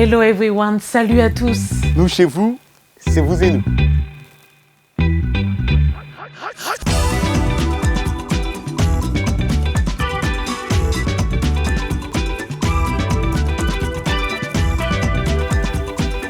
Hello everyone, salut à tous. Nous chez vous, c'est vous et nous.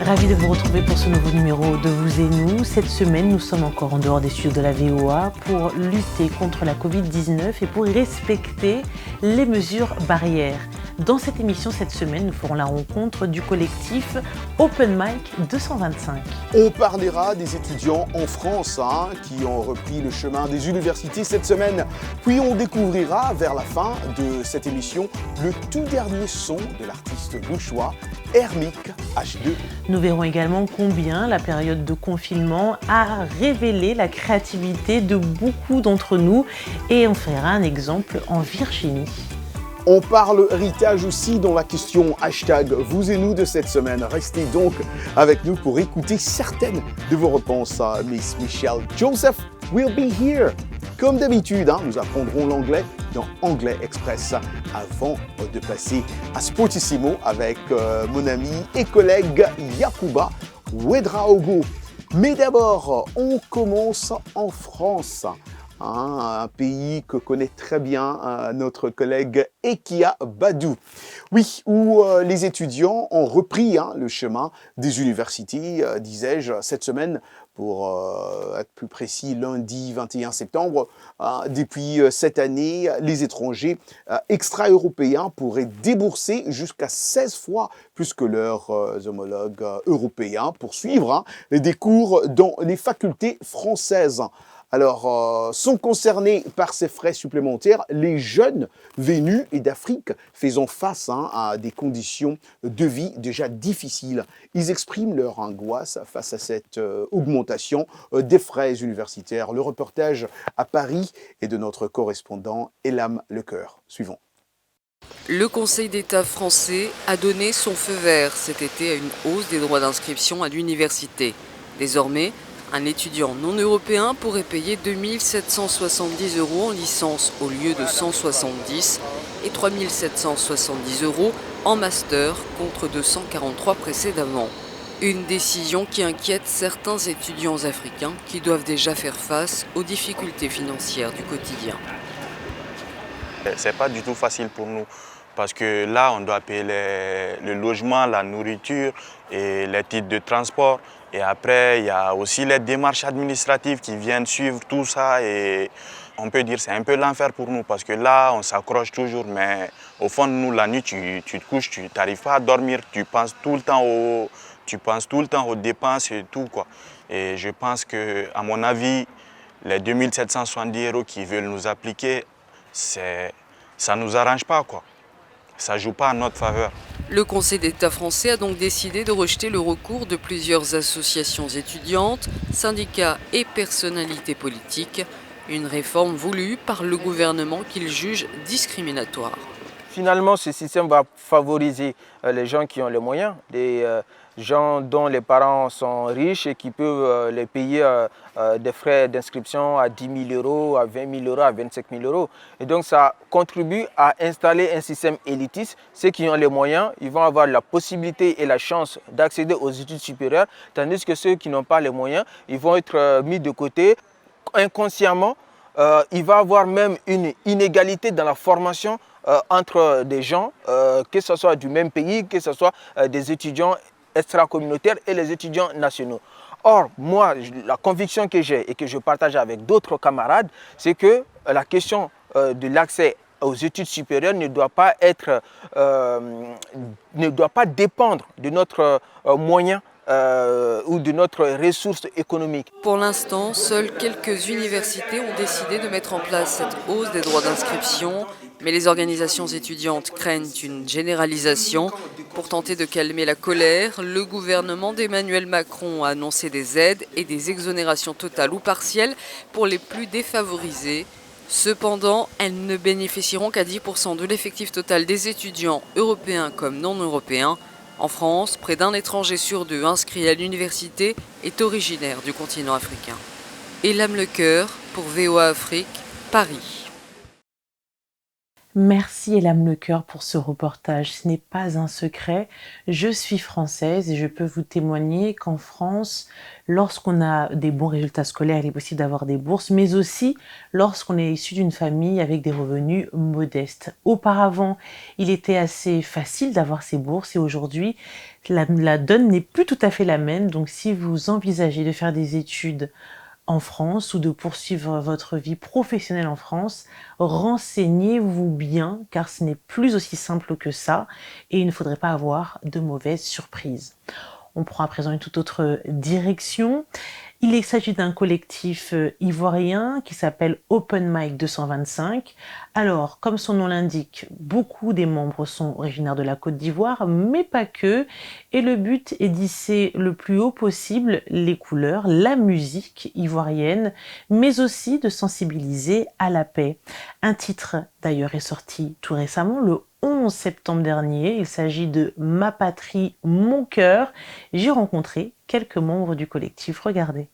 Ravi de vous retrouver pour ce nouveau numéro de Vous et Nous. Cette semaine, nous sommes encore en dehors des studios de la VOA pour lutter contre la Covid-19 et pour y respecter les mesures barrières. Dans cette émission, cette semaine, nous ferons la rencontre du collectif Open Mic 225. On parlera des étudiants en France qui ont repris le chemin des universités cette semaine. Puis on découvrira vers la fin de cette émission le tout dernier son de l'artiste louchois Hermic H2. Nous verrons également combien la période de confinement a révélé la créativité de beaucoup d'entre nous et on fera un exemple en Virginie. On parle héritage aussi dans la question hashtag vous et nous de cette semaine. Restez donc avec nous pour écouter certaines de vos réponses. Miss Michelle Joseph will be here. Comme d'habitude, nous apprendrons l'anglais dans Anglais Express avant de passer à Sportissimo avec mon ami et collègue Yacouba Ouedraogo. Mais d'abord, on commence en France. Un pays que connaît très bien notre collègue Ekia Badou. Oui, où les étudiants ont repris le chemin des universités, disais-je, cette semaine, pour être plus précis, lundi 21 septembre. Depuis cette année, les étrangers extra-européens pourraient débourser jusqu'à 16 fois plus que leurs homologues européens pour suivre des cours dans les facultés françaises. Alors, sont concernés par ces frais supplémentaires les jeunes venus d'Afrique faisant face à des conditions de vie déjà difficiles. Ils expriment leur angoisse face à cette augmentation des frais universitaires. Le reportage à Paris est de notre correspondant Elam Lecoeur. Suivons. Le Conseil d'État français a donné son feu vert cet été à une hausse des droits d'inscription à l'université. Désormais, un étudiant non européen pourrait payer 2 770 € en licence au lieu de 170 et 3 770 € en master contre 243 précédemment. Une décision qui inquiète certains étudiants africains qui doivent déjà faire face aux difficultés financières du quotidien. C'est pas du tout facile pour nous parce que là, on doit payer le logement, la nourriture et les titres de transport. Et après, il y a aussi les démarches administratives qui viennent suivre tout ça. Et on peut dire que c'est un peu l'enfer pour nous parce que là, on s'accroche toujours. Mais au fond de nous, la nuit, tu te couches, tu n'arrives pas à dormir. Tu penses tout le temps aux dépenses et tout, quoi. Et je pense qu'à mon avis, les 2 770 € qu'ils veulent nous appliquer, ça ne nous arrange pas, quoi. Ça ne joue pas en notre faveur. Le Conseil d'État français a donc décidé de rejeter le recours de plusieurs associations étudiantes, syndicats et personnalités politiques, une réforme voulue par le gouvernement qu'il juge discriminatoire. Finalement, ce système va favoriser les gens qui ont les moyens, des gens dont les parents sont riches et qui peuvent les payer des frais d'inscription à 10 000 €, à 20 000 €, à 25 000 €. Et donc ça contribue à installer un système élitiste. Ceux qui ont les moyens, ils vont avoir la possibilité et la chance d'accéder aux études supérieures, tandis que ceux qui n'ont pas les moyens, ils vont être mis de côté. Inconsciemment, il va y avoir même une inégalité dans la formation entre des gens, que ce soit du même pays, que ce soit des étudiants extra-communautaires et les étudiants nationaux. Or, moi, la conviction que j'ai et que je partage avec d'autres camarades, c'est que la question de l'accès aux études supérieures ne doit pas dépendre de notre moyen ou de notre ressource économique. Pour l'instant, seules quelques universités ont décidé de mettre en place cette hausse des droits d'inscription, mais les organisations étudiantes craignent une généralisation. Pour tenter de calmer la colère, le gouvernement d'Emmanuel Macron a annoncé des aides et des exonérations totales ou partielles pour les plus défavorisés. Cependant, elles ne bénéficieront qu'à 10% de l'effectif total des étudiants européens comme non européens. En France, près d'un étranger sur deux inscrit à l'université est originaire du continent africain. Elam Lecoeur pour VOA Afrique, Paris. Merci Elam Lecoeur pour ce reportage. Ce n'est pas un secret, je suis française et je peux vous témoigner qu'en France, lorsqu'on a des bons résultats scolaires, il est possible d'avoir des bourses, mais aussi lorsqu'on est issu d'une famille avec des revenus modestes. Auparavant, il était assez facile d'avoir ces bourses et aujourd'hui, la donne n'est plus tout à fait la même. Donc si vous envisagez de faire des études en France ou de poursuivre votre vie professionnelle en France, renseignez-vous bien car ce n'est plus aussi simple que ça et il ne faudrait pas avoir de mauvaises surprises. On prend à présent une toute autre direction. Il s'agit d'un collectif ivoirien qui s'appelle Open Mic 225. Alors, comme son nom l'indique, beaucoup des membres sont originaires de la Côte d'Ivoire, mais pas que. Et le but est d'hisser le plus haut possible les couleurs, la musique ivoirienne, mais aussi de sensibiliser à la paix. Un titre, d'ailleurs, est sorti tout récemment, le 11 septembre dernier. Il s'agit de Ma patrie, mon cœur. J'ai rencontré quelques membres du collectif. Regardez.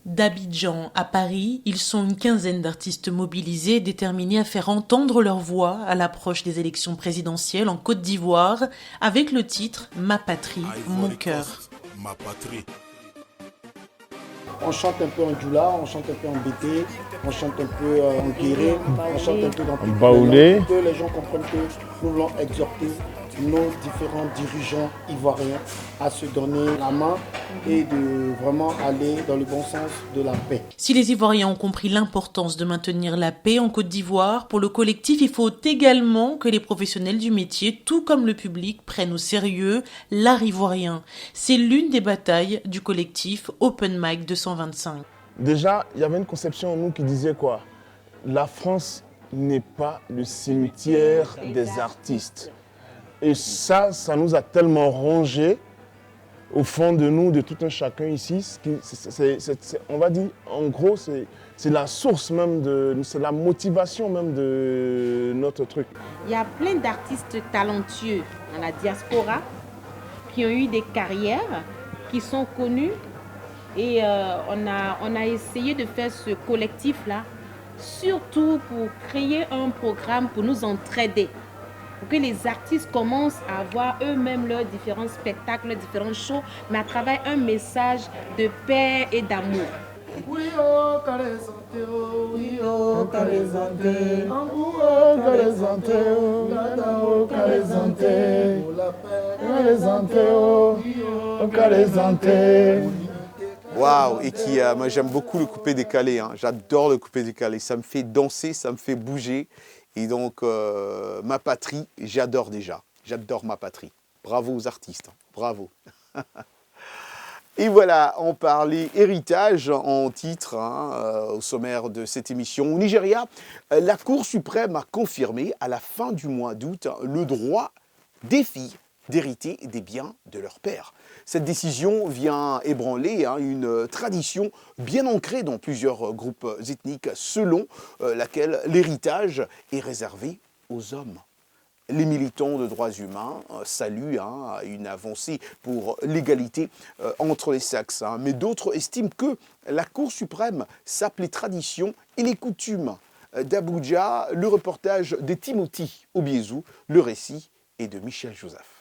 D'Abidjan à Paris, ils sont une quinzaine d'artistes mobilisés, déterminés à faire entendre leur voix à l'approche des élections présidentielles en Côte d'Ivoire, avec le titre « Ma patrie, mon cœur ». Ma patrie. On chante un peu en djoula, on chante un peu en bété, on chante un peu en guéré, on chante un peu dans toutes les langues, pour que les gens comprennent que nous voulons exhorter nos différents dirigeants ivoiriens à se donner la main et de vraiment aller dans le bon sens de la paix. Si les Ivoiriens ont compris l'importance de maintenir la paix en Côte d'Ivoire, pour le collectif, il faut également que les professionnels du métier, tout comme le public, prennent au sérieux l'art ivoirien. C'est l'une des batailles du collectif Open Mic 225. Déjà, il y avait une conception en nous qui disait quoi? La France n'est pas le cimetière des artistes. Et ça nous a tellement rongé au fond de nous, de tout un chacun ici. On va dire, en gros, c'est la source même, c'est la motivation même de notre truc. Il y a plein d'artistes talentueux dans la diaspora qui ont eu des carrières, qui sont connus. Et on a essayé de faire ce collectif-là, surtout pour créer un programme pour nous entraider. Pour que les artistes commencent à avoir eux-mêmes leurs différents spectacles, leurs différents shows, mais à travers un message de paix et d'amour. Waouh, et moi j'aime beaucoup le coupé décalé, hein. J'adore le coupé décalé, ça me fait danser, ça me fait bouger. Et donc, ma patrie, j'adore déjà. J'adore ma patrie. Bravo aux artistes, bravo. Et voilà, on parlait héritage en titre, au sommaire de cette émission. Au Nigeria, la Cour suprême a confirmé à la fin du mois d'août le droit des filles d'hériter des biens de leur père. Cette décision vient ébranler une tradition bien ancrée dans plusieurs groupes ethniques, selon laquelle l'héritage est réservé aux hommes. Les militants de droits humains saluent une avancée pour l'égalité entre les sexes, mais d'autres estiment que la Cour suprême sape les traditions et les coutumes. D'Abuja, le reportage de Timothy Obiezou, le récit est de Michel Joseph.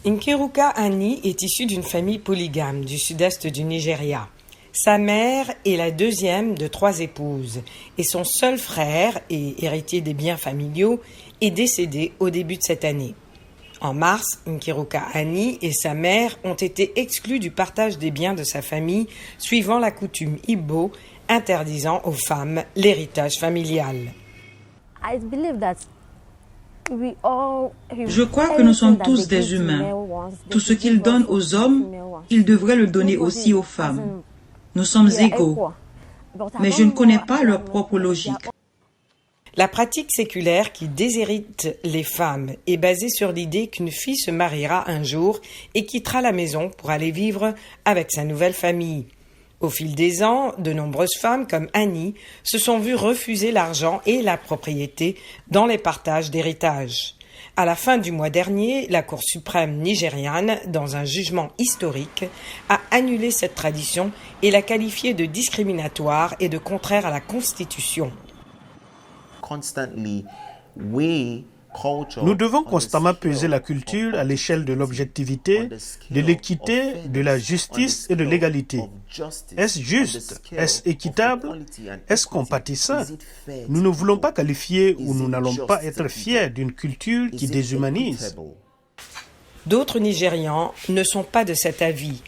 Nkeruka Ani est issue d'une famille polygame du sud-est du Nigeria. Sa mère est la deuxième de 3 épouses et son seul frère, et héritier des biens familiaux, est décédé au début de cette année. En mars, Nkeruka Ani et sa mère ont été exclus du partage des biens de sa famille suivant la coutume Igbo interdisant aux femmes l'héritage familial. Je crois que nous sommes tous des humains. Tout ce qu'ils donnent aux hommes, ils devraient le donner aussi aux femmes. Nous sommes égaux, mais je ne connais pas leur propre logique. La pratique séculaire qui déshérite les femmes est basée sur l'idée qu'une fille se mariera un jour et quittera la maison pour aller vivre avec sa nouvelle famille. Au fil des ans, de nombreuses femmes comme Annie se sont vues refuser l'argent et la propriété dans les partages d'héritage. À la fin du mois dernier, la Cour suprême nigériane, dans un jugement historique, a annulé cette tradition et l'a qualifiée de discriminatoire et de contraire à la Constitution. Nous devons constamment peser la culture à l'échelle de l'objectivité, de l'équité, de la justice et de l'égalité. Est-ce juste? Est-ce équitable? Est-ce compatissant? Nous ne voulons pas qualifier ou nous n'allons pas être fiers d'une culture qui déshumanise. D'autres Nigérians ne sont pas de cet avis.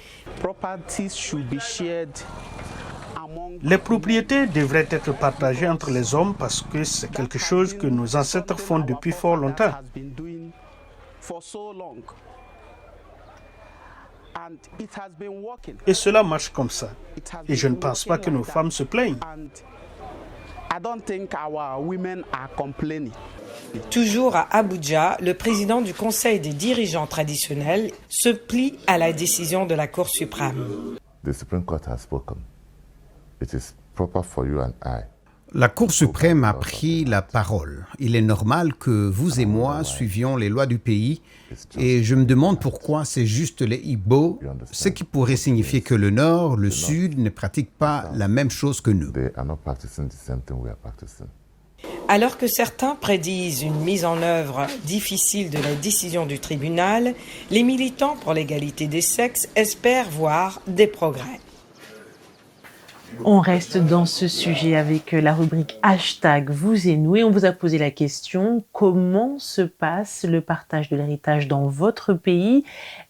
Les propriétés devraient être partagées entre les hommes parce que c'est quelque chose que nos ancêtres font depuis fort longtemps. Et cela marche comme ça. Et je ne pense pas que nos femmes se plaignent. Toujours à Abuja, le président du Conseil des dirigeants traditionnels se plie à la décision de la Cour suprême. La Cour suprême a pris la parole. Il est normal que vous et moi suivions les lois du pays et je me demande pourquoi c'est juste les Igbo, ce qui pourrait signifier que le Nord, le Sud ne pratiquent pas la même chose que nous. Alors que certains prédisent une mise en œuvre difficile de la décision du tribunal, les militants pour l'égalité des sexes espèrent voir des progrès. On reste dans ce sujet avec la rubrique hashtag vous et nous et on vous a posé la question: comment se passe le partage de l'héritage dans votre pays?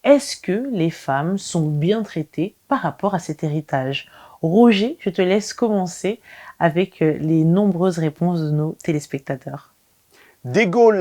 Est-ce que les femmes sont bien traitées par rapport à cet héritage? Roger, je te laisse commencer avec les nombreuses réponses de nos téléspectateurs. Dego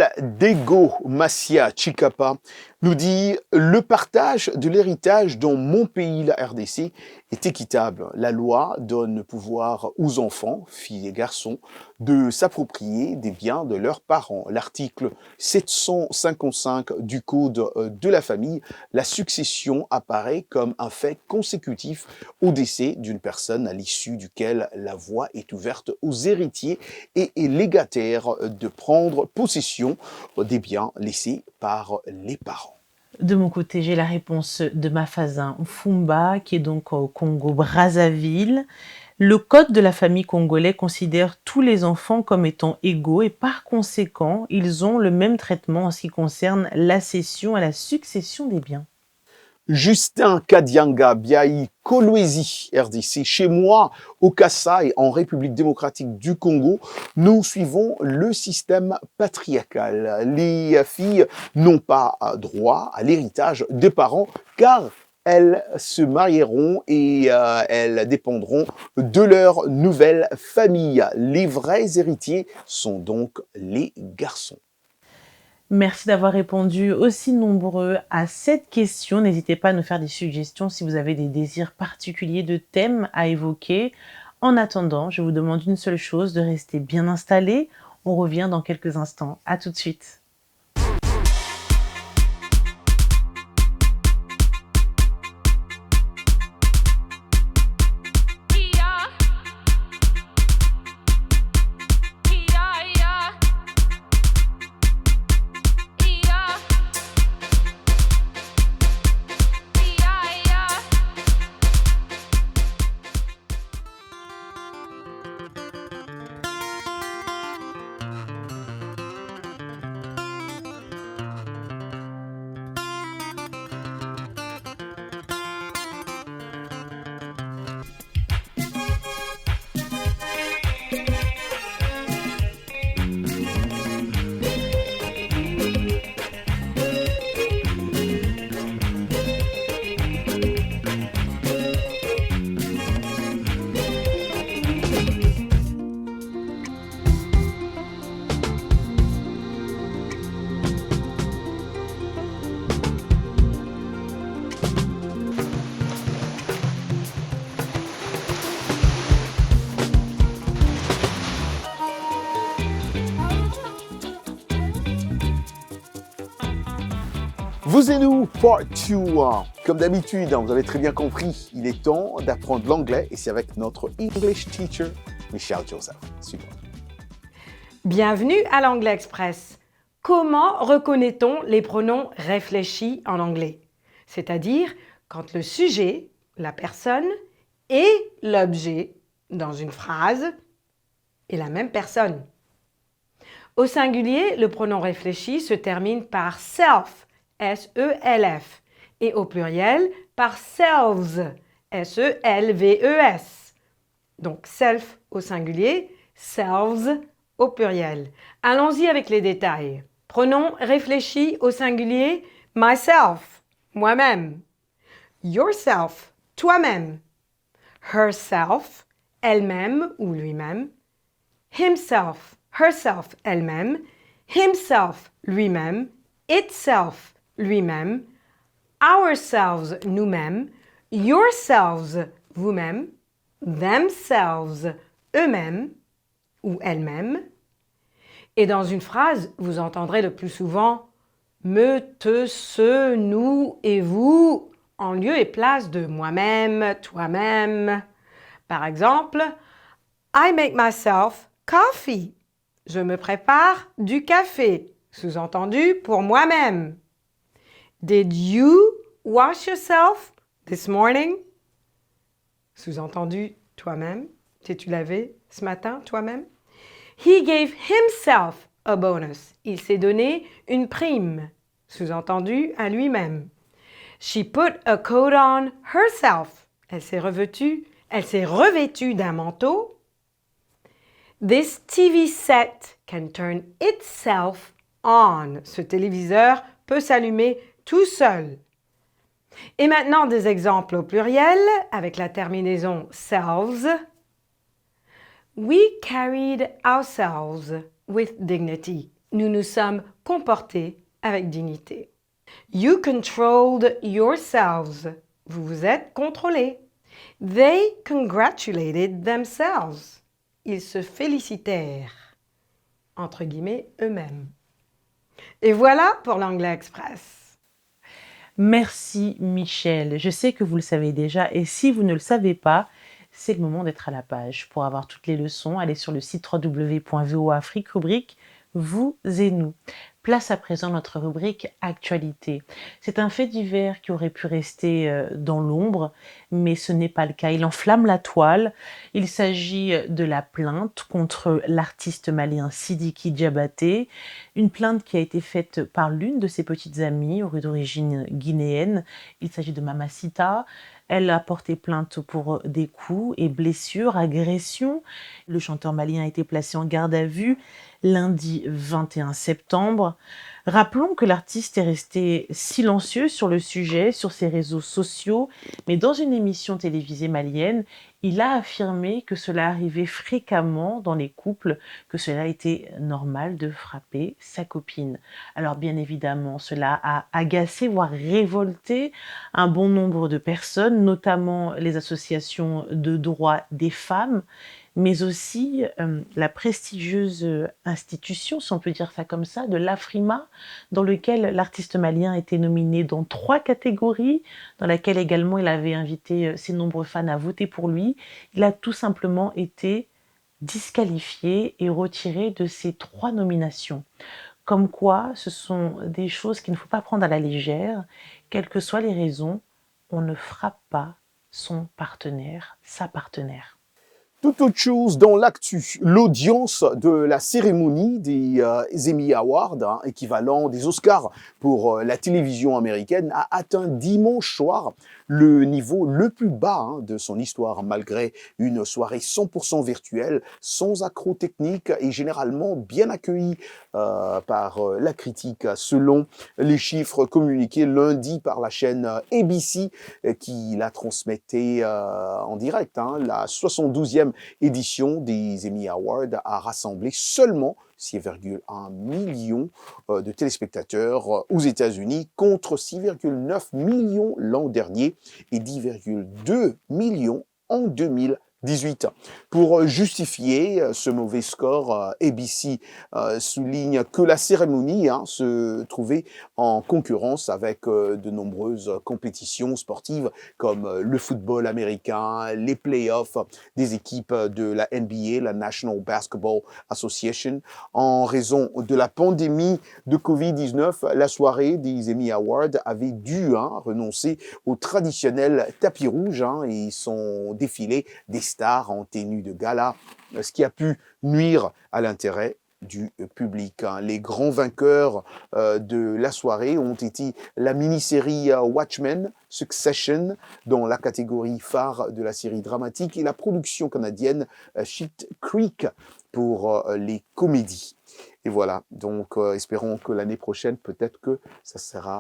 Massia Chikapa nous dit « Le partage de l'héritage dans mon pays, la RDC, est équitable. La loi donne le pouvoir aux enfants, filles et garçons, de s'approprier des biens de leurs parents. L'article 755 du Code de la famille, la succession apparaît comme un fait consécutif au décès d'une personne à l'issue duquel la voie est ouverte aux héritiers et est légataire de prendre possession des biens laissés par les parents. » De mon côté, j'ai la réponse de Mafazin Fumba, qui est donc au Congo-Brazzaville. Le code de la famille congolais considère tous les enfants comme étant égaux et par conséquent, ils ont le même traitement en ce qui concerne la cession et la succession des biens. Justin Kadianga Biaï Kolwezi, RDC. Chez moi, au Kasaï, en République démocratique du Congo, nous suivons le système patriarcal. Les filles n'ont pas droit à l'héritage des parents car elles se marieront et elles dépendront de leur nouvelle famille. Les vrais héritiers sont donc les garçons. Merci d'avoir répondu aussi nombreux à cette question. N'hésitez pas à nous faire des suggestions si vous avez des désirs particuliers de thèmes à évoquer. En attendant, je vous demande une seule chose, de rester bien installés. On revient dans quelques instants. À tout de suite. Vous et nous, part 2. Comme d'habitude, vous avez très bien compris, il est temps d'apprendre l'anglais et c'est avec notre English teacher, Michelle Joseph. Super. Bienvenue à l'Anglais Express. Comment reconnaît-on les pronoms réfléchis en anglais? C'est-à-dire quand le sujet, la personne et l'objet dans une phrase est la même personne. Au singulier, le pronom réfléchi se termine par self, S-E-L-F, et au pluriel par selves, S-E-L-V-E-S. Donc self au singulier, selves au pluriel. Allons-y avec les détails. Pronom réfléchi au singulier, myself, moi-même. Yourself, toi-même. Herself, elle-même ou lui-même. Himself, herself, elle-même. Himself, lui-même. Itself, lui-même. Ourselves, nous-mêmes. Yourselves, vous-même. Themselves, eux-mêmes ou elles-mêmes. Et dans une phrase, vous entendrez le plus souvent me, te, ce, nous et vous en lieu et place de moi-même, toi-même. Par exemple, I make myself coffee. Je me prépare du café. Sous-entendu pour moi-même. Did you wash yourself this morning? Sous-entendu toi-même. T'es-tu lavé ce matin toi-même? He gave himself a bonus. Il s'est donné une prime. Sous-entendu à lui-même. She put a coat on herself. Elle s'est revêtue d'un manteau. This TV set can turn itself on. Ce téléviseur peut s'allumer tout seul. Et maintenant des exemples au pluriel avec la terminaison selves. We carried ourselves with dignity. Nous nous sommes comportés avec dignité. You controlled yourselves. Vous vous êtes contrôlés. They congratulated themselves. Ils se félicitèrent, entre guillemets, eux-mêmes. Et voilà pour l'Anglais Express. Merci Michel. Je sais que vous le savez déjà et si vous ne le savez pas, c'est le moment d'être à la page. Pour avoir toutes les leçons, allez sur le site www.voafrique, rubrique Vous et nous. Place à présent notre rubrique Actualité. C'est un fait divers qui aurait pu rester dans l'ombre, mais ce n'est pas le cas. Il enflamme la toile. Il s'agit de la plainte contre l'artiste malien Sidiki Diabaté, une plainte qui a été faite par l'une de ses petites amies d'origine guinéenne. Il s'agit de Mamacita. Elle a porté plainte pour des coups et blessures, agressions. Le chanteur malien a été placé en garde à vue lundi 21 septembre. Rappelons que l'artiste est resté silencieux sur le sujet, sur ses réseaux sociaux, mais dans une émission télévisée malienne, il a affirmé que cela arrivait fréquemment dans les couples, que cela était normal de frapper sa copine. Alors bien évidemment, cela a agacé, voire révolté un bon nombre de personnes, notamment les associations de droits des femmes, mais aussi la prestigieuse institution, si on peut dire ça comme ça, de l'Afrima, dans lequel l'artiste malien était nominé dans 3 catégories, dans laquelle également il avait invité ses nombreux fans à voter pour lui. Il a tout simplement été disqualifié et retiré de ces 3 nominations. Comme quoi, ce sont des choses qu'il ne faut pas prendre à la légère, quelles que soient les raisons, on ne frappe pas son partenaire, sa partenaire. Tout autre chose dans l'actu, l'audience de la cérémonie des Emmy Awards, équivalent des Oscars pour la télévision américaine, a atteint dimanche soir le niveau le plus bas de son histoire, malgré une soirée 100% virtuelle, sans accroc technique et généralement bien accueillie par la critique, selon les chiffres communiqués lundi par la chaîne ABC qui la transmettait en direct. La 72e édition des Emmy Awards a rassemblé seulement 6,1 millions de téléspectateurs aux États-Unis contre 6,9 millions l'an dernier et 10,2 millions en 2020. 18. Pour justifier ce mauvais score, ABC souligne que la cérémonie se trouvait en concurrence avec de nombreuses compétitions sportives comme le football américain, les playoffs des équipes de la NBA, la National Basketball Association. En raison de la pandémie de Covid-19, la soirée des Emmy Awards avait dû renoncer au traditionnel tapis rouge et son défilé des stars en tenue de gala, ce qui a pu nuire à l'intérêt du public. Les grands vainqueurs de la soirée ont été la mini-série Watchmen, Succession, dans la catégorie phare de la série dramatique, et la production canadienne Schitt Creek pour les comédies. Et voilà, donc espérons que l'année prochaine, peut-être que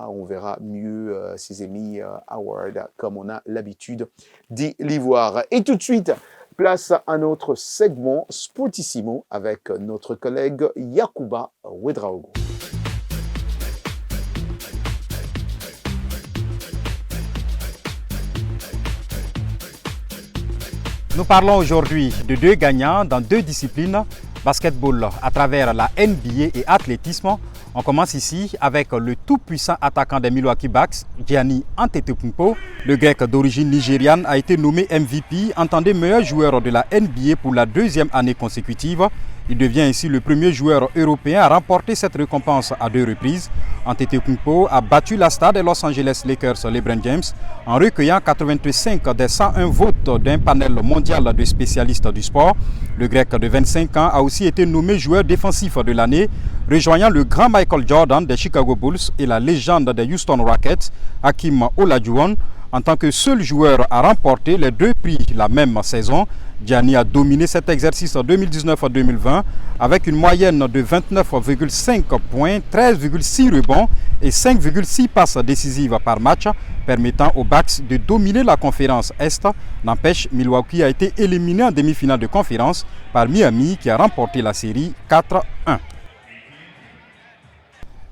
on verra mieux ces Emmy Awards comme on a l'habitude d'y les voir. Et tout de suite, place à notre segment Sportissimo avec notre collègue Yacouba Ouedraogo. Nous parlons aujourd'hui de deux gagnants dans deux disciplines, basketball à travers la NBA et athlétisme. On commence ici avec le tout-puissant attaquant des Milwaukee Bucks, Giannis Antetokounmpo. Le grec d'origine nigériane a été nommé MVP, entendez meilleur joueur de la NBA pour la deuxième année consécutive. Il devient ainsi le premier joueur européen à remporter cette récompense à 2 reprises. Antetokounmpo a battu la star des Los Angeles Lakers, LeBron James, en recueillant 85 des 101 votes d'un panel mondial de spécialistes du sport. Le grec de 25 ans a aussi été nommé joueur défensif de l'année, rejoignant le grand Michael Jordan des Chicago Bulls et la légende des Houston Rockets, Hakeem Olajuwon. En tant que seul joueur à remporter les 2 prix la même saison, Giannis a dominé cet exercice en 2019-2020 avec une moyenne de 29,5 points, 13,6 rebonds et 5,6 passes décisives par match, permettant aux Bucks de dominer la conférence Est. N'empêche, Milwaukee a été éliminé en demi-finale de conférence par Miami qui a remporté la série 4-1.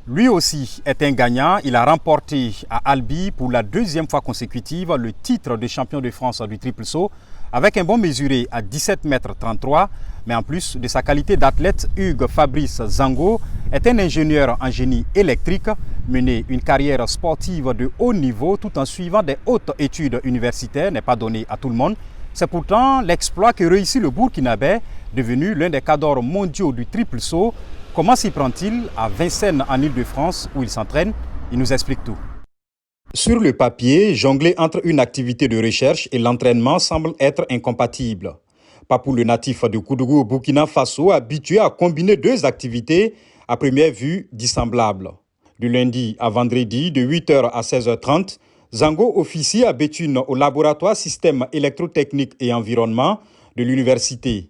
Lui aussi est un gagnant. Il a remporté à Albi pour la 2e fois consécutive le titre de champion de France du triple saut avec un bon mesuré à 17,33 m. Mais en plus de sa qualité d'athlète, Hugues Fabrice Zango est un ingénieur en génie électrique, mené une carrière sportive de haut niveau tout en suivant des hautes études universitaires n'est pas donné à tout le monde. C'est pourtant l'exploit que réussit le Burkinabé, devenu l'un des cadors mondiaux du triple saut. Comment s'y prend-il à Vincennes en Île-de-France où il s'entraîne? Il nous explique tout. Sur le papier, jongler entre une activité de recherche et l'entraînement semble être incompatible. Pas pour le natif de Koudougou au Burkina Faso, habitué à combiner 2 activités à première vue dissemblables. Du lundi à vendredi, de 8h à 16h30, Zango officie à Béthune au laboratoire système électrotechnique et environnement de l'université.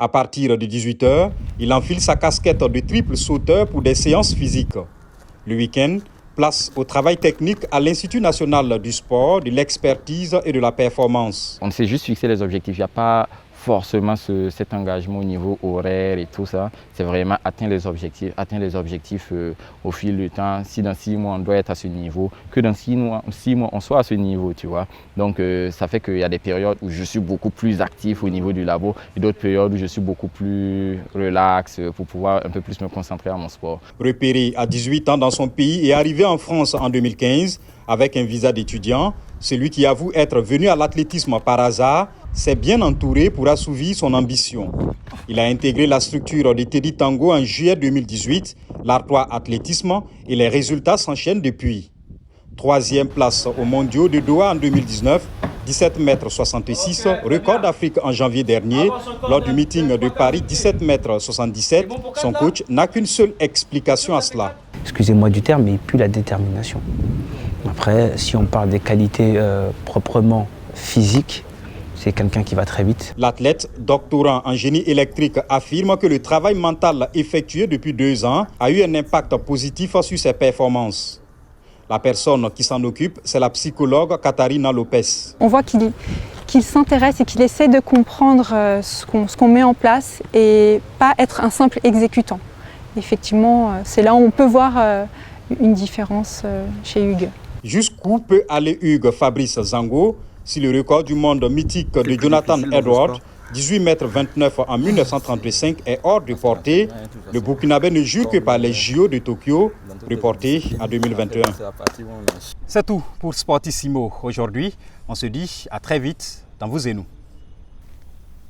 À partir de 18h, il enfile sa casquette de triple sauteur pour des séances physiques. Le week-end, place au travail technique à l'Institut national du sport, de l'expertise et de la performance. On s'est juste fixé les objectifs. Il n'y a pas forcément cet engagement au niveau horaire et tout ça. C'est vraiment atteindre les objectifs au fil du temps. Si dans 6 mois on doit être à ce niveau, que dans 6 mois on soit à ce niveau, tu vois. Donc ça fait qu'il y a des périodes où je suis beaucoup plus actif au niveau du labo et d'autres périodes où je suis beaucoup plus relax pour pouvoir un peu plus me concentrer à mon sport. Repéré à 18 ans dans son pays et arrivé en France en 2015 avec un visa d'étudiant, celui qui avoue être venu à l'athlétisme par hasard s'est bien entouré pour assouvir son ambition. Il a intégré la structure de Teddy Tango en juillet 2018, l'Artois Athlétisme, et les résultats s'enchaînent depuis. 3e place aux mondiaux de Doha en 2019, 17,66 m, record d'Afrique en janvier dernier. Lors du meeting de Paris, 17,77 m, son coach n'a qu'une seule explication à cela. Excusez-moi du terme, mais plus la détermination. Après, si on parle des qualités proprement physiques, c'est quelqu'un qui va très vite. L'athlète, doctorant en génie électrique, affirme que le travail mental effectué depuis 2 ans a eu un impact positif sur ses performances. La personne qui s'en occupe, c'est la psychologue Katharina Lopez. On voit qu'il s'intéresse et qu'il essaie de comprendre ce qu'on met en place et pas être un simple exécutant. Effectivement, c'est là où on peut voir une différence chez Hugues. Jusqu'où peut aller Hugues Fabrice Zango? Si le record du monde mythique de Jonathan Edwards, 18,29 m en 1935, est hors de portée, le Burkinabé ne joue que par les JO de Tokyo, reportés à 2021. C'est tout pour Sportissimo aujourd'hui. On se dit à très vite dans Vous et Nous.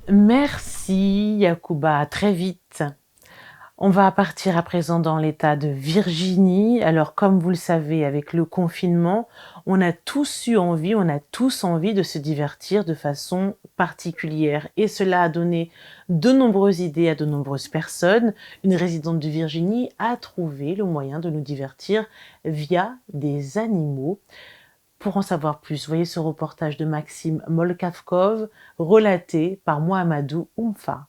Merci Yacouba, à très vite. On va partir à présent dans l'état de Virginie. Alors comme vous le savez, avec le confinement, on a tous envie de se divertir de façon particulière. Et cela a donné de nombreuses idées à de nombreuses personnes. Une résidente de Virginie a trouvé le moyen de nous divertir via des animaux. Pour en savoir plus, voyez ce reportage de Maxime Molkavkov, relaté par Mohamedou Oumfa.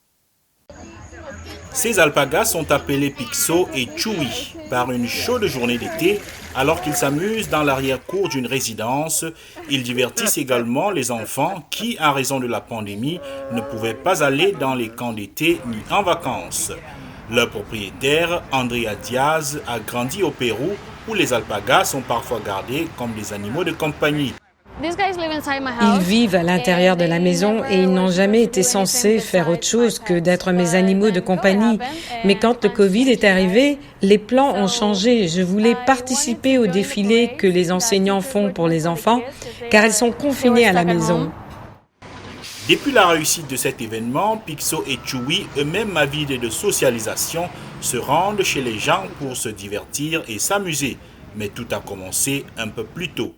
Ces alpagas sont appelés Pixo et Chewy par une chaude journée d'été. Alors qu'ils s'amusent dans l'arrière-cour d'une résidence, ils divertissent également les enfants qui, en raison de la pandémie, ne pouvaient pas aller dans les camps d'été ni en vacances. Leur propriétaire, Andrea Diaz, a grandi au Pérou où les alpagas sont parfois gardés comme des animaux de compagnie. Ils vivent à l'intérieur de la maison et ils n'ont jamais été censés faire autre chose que d'être mes animaux de compagnie. Mais quand le Covid est arrivé, les plans ont changé. Je voulais participer au défilé que les enseignants font pour les enfants, car ils sont confinés à la maison. Depuis la réussite de cet événement, Pixo et Chewy, eux-mêmes avides de socialisation, se rendent chez les gens pour se divertir et s'amuser. Mais tout a commencé un peu plus tôt.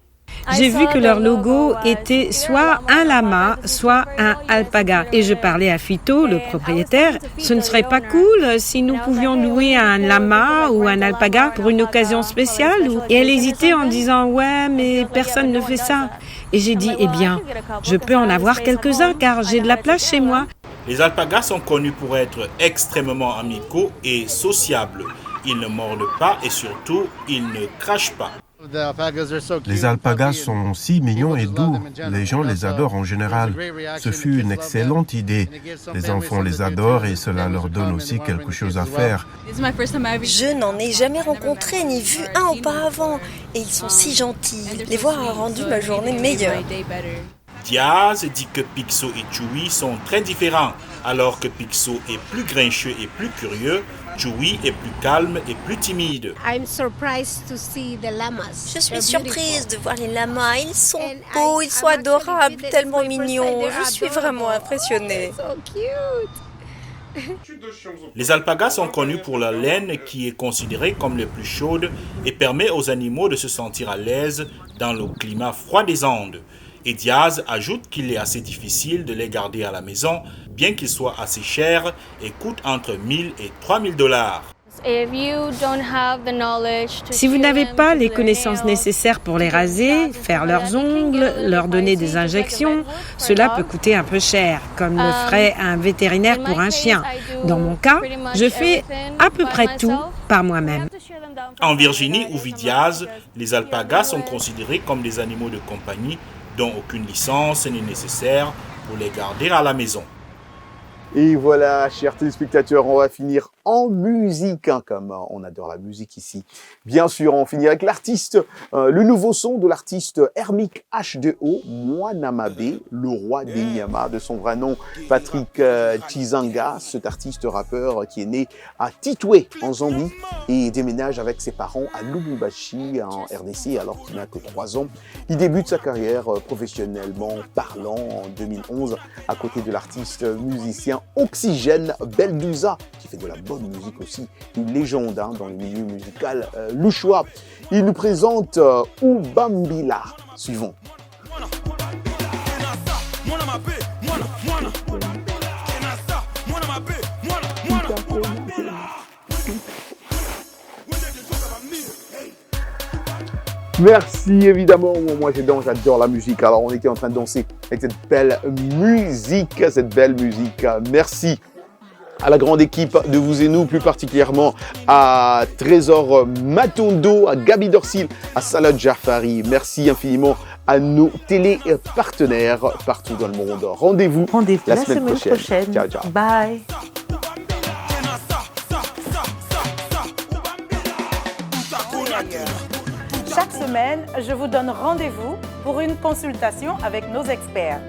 J'ai vu que leur logo était soit un lama, soit un alpaga. Et je parlais à Fito, le propriétaire. Ce ne serait pas cool si nous pouvions louer un lama ou un alpaga pour une occasion spéciale? Et elle hésitait en disant « Ouais, mais personne ne fait ça. » Et j'ai dit « Eh bien, je peux en avoir quelques-uns car j'ai de la place chez moi. » Les alpagas sont connus pour être extrêmement amicaux et sociables. Ils ne mordent pas et surtout, ils ne crachent pas. Les alpagas sont si mignons et doux. Les gens les adorent en général. Ce fut une excellente idée. Les enfants les adorent et cela leur donne aussi quelque chose à faire. Je n'en ai jamais rencontré ni vu un auparavant. Et ils sont si gentils. Les voir a rendu ma journée meilleure. Diaz dit que Pixo et Chewy sont très différents. Alors que Pixo est plus grincheux et plus curieux, Chewy est plus calme et plus timide. Je suis surprise de voir les lamas. Ils sont beaux, ils sont adorables, tellement mignons. Je suis vraiment impressionnée. Les alpagas sont connus pour leur laine qui est considérée comme la plus chaude et permet aux animaux de se sentir à l'aise dans le climat froid des Andes. Et Diaz ajoute qu'il est assez difficile de les garder à la maison, bien qu'ils soient assez chers et coûtent entre 1 000 et 3 000 $. Si vous n'avez pas les connaissances nécessaires pour les raser, faire leurs ongles, leur donner des injections, cela peut coûter un peu cher, comme le ferait un vétérinaire pour un chien. Dans mon cas, je fais à peu près tout par moi-même. En Virginie où vit Diaz, les alpagas sont considérés comme des animaux de compagnie dont aucune licence n'est nécessaire pour les garder à la maison. Et voilà, chers téléspectateurs, on va finir en musique, comme on adore la musique ici. Bien sûr, on finit avec l'artiste, le nouveau son de l'artiste Hermic H2O, Mwanamabe, le roi des Nyama, de son vrai nom Patrick Chizanga, cet artiste rappeur qui est né à Titoué en Zambie et déménage avec ses parents à Lubumbashi en RDC alors qu'il n'a que 3 ans. Il débute sa carrière professionnellement parlant en 2011 à côté de l'artiste musicien Oxygène Beldusa qui fait de la bonne musique aussi, une légende dans le milieu musical louchois. Il nous présente Ubambila. Suivons. Merci évidemment, moi j'adore la musique, alors on était en train de danser avec cette belle musique. Merci à la grande équipe de Vous et Nous, plus particulièrement à Trésor Matondo, à Gabi Dorsil, à Salah Jafari. Merci infiniment à nos télépartenaires partout dans le monde. Rendez-vous la semaine prochaine. Ciao, ciao. Bye. Chaque semaine, je vous donne rendez-vous pour une consultation avec nos experts.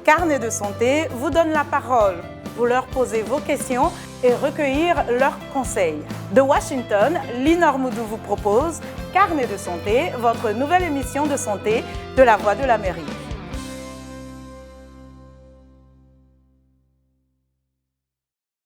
Carnet de santé vous donne la parole pour leur poser vos questions et recueillir leurs conseils. De Washington, Linor Moudou vous propose Carnet de santé, votre nouvelle émission de santé de la Voix de l'Amérique.